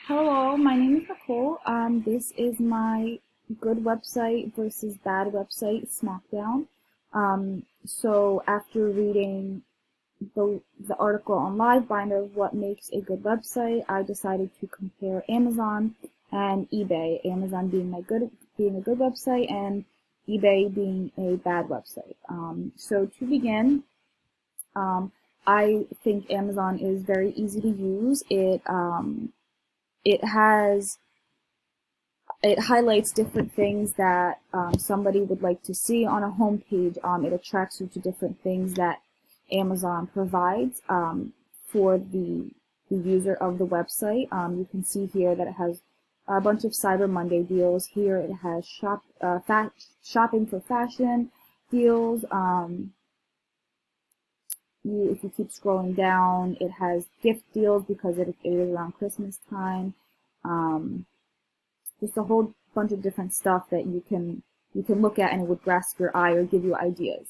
Hello, my name is Nicole. This is my good website versus bad website, Smackdown. So after reading the article on Livebinder of what makes a good website, I decided to compare Amazon and eBay. Amazon being a good website and eBay being a bad website. So to begin, I think Amazon is very easy to use. It has it highlights different things that somebody would like to see on a home page. It attracts you to different things that Amazon provides for the user of the website. You can see here that it has a bunch of Cyber Monday deals. Here it has shopping for fashion deals. If you keep scrolling down, it has gift deals because it is around Christmas time. Just a whole bunch of different stuff that you can look at and it would grasp your eye or give you ideas.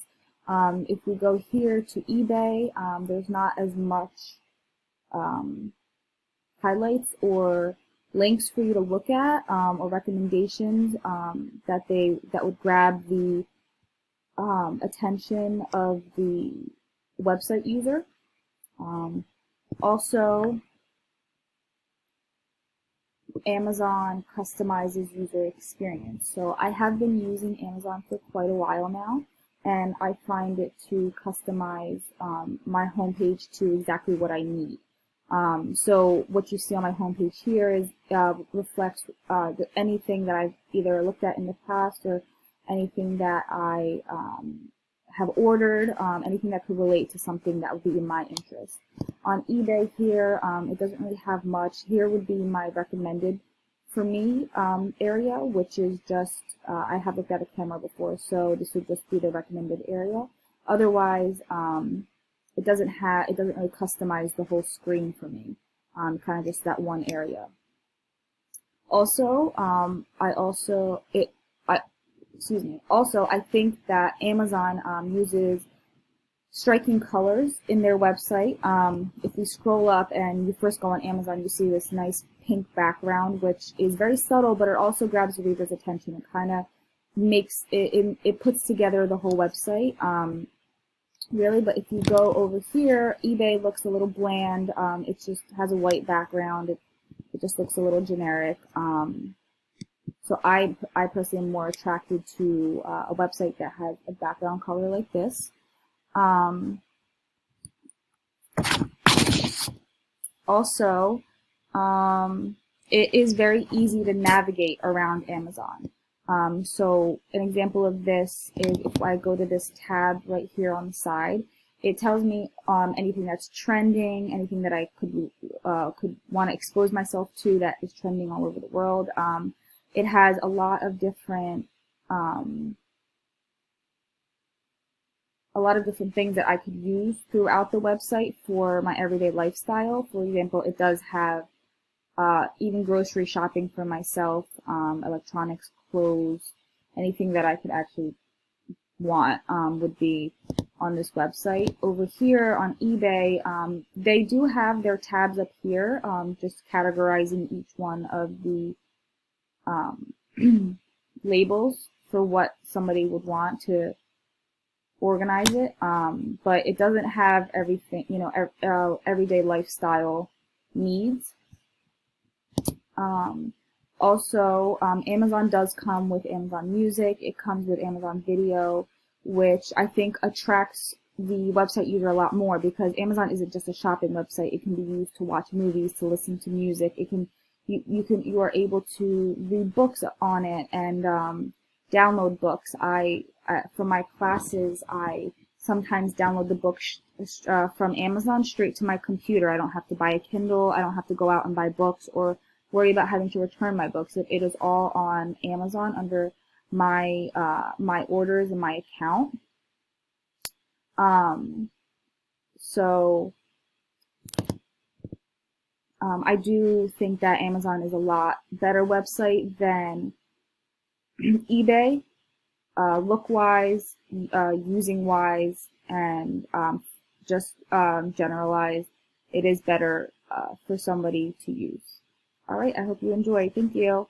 If we go here to eBay, there's not as much highlights or links for you to look at or recommendations that would grab the attention of the website user. Also, Amazon customizes user experience. So I have been using Amazon for quite a while now, and I find it to customize my homepage to exactly what I need. So what you see on my homepage here is reflects anything that I've either looked at in the past or anything that I have ordered, anything that could relate to something that would be in my interest. On eBay here, it doesn't really have much. Here would be my recommended for me area, which is just, I have looked at a camera before, so this would just be the recommended area. Otherwise, it doesn't really customize the whole screen for me, kind of just that one area. Also, I think that Amazon uses striking colors in their website. If you scroll up and you first go on Amazon, you see this nice pink background, which is very subtle, but it also grabs the reader's attention. It kind of makes it puts together the whole website, really. But if you go over here, eBay looks a little bland. It just has a white background. It just looks a little generic. So I personally am more attracted to a website that has a background color like this. Also, it is very easy to navigate around Amazon. So an example of this is if I go to this tab right here on the side, it tells me anything that's trending, anything that I could want to expose myself to that is trending all over the world. It has a lot of different things that I could use throughout the website for my everyday lifestyle. For example, it does have even grocery shopping for myself, electronics, clothes, anything that I could actually want would be on this website. Over here on eBay, they do have their tabs up here, just categorizing each one of the labels for what somebody would want to organize it, but it doesn't have everything, everyday lifestyle needs. Also, Amazon does come with Amazon Music. It comes with Amazon Video, which I think attracts the website user a lot more because Amazon isn't just a shopping website. It can be used to watch movies, to listen to music. You are able to read books on it and download books. For my classes, I sometimes download the book from Amazon straight to my computer. I don't have to buy a Kindle. I don't have to go out and buy books or worry about having to return my books. It is all on Amazon under my my orders and my account. I do think that Amazon is a lot better website than eBay. Look-wise, using-wise, and just generalized, it is better for somebody to use. All right, I hope you enjoy. Thank you.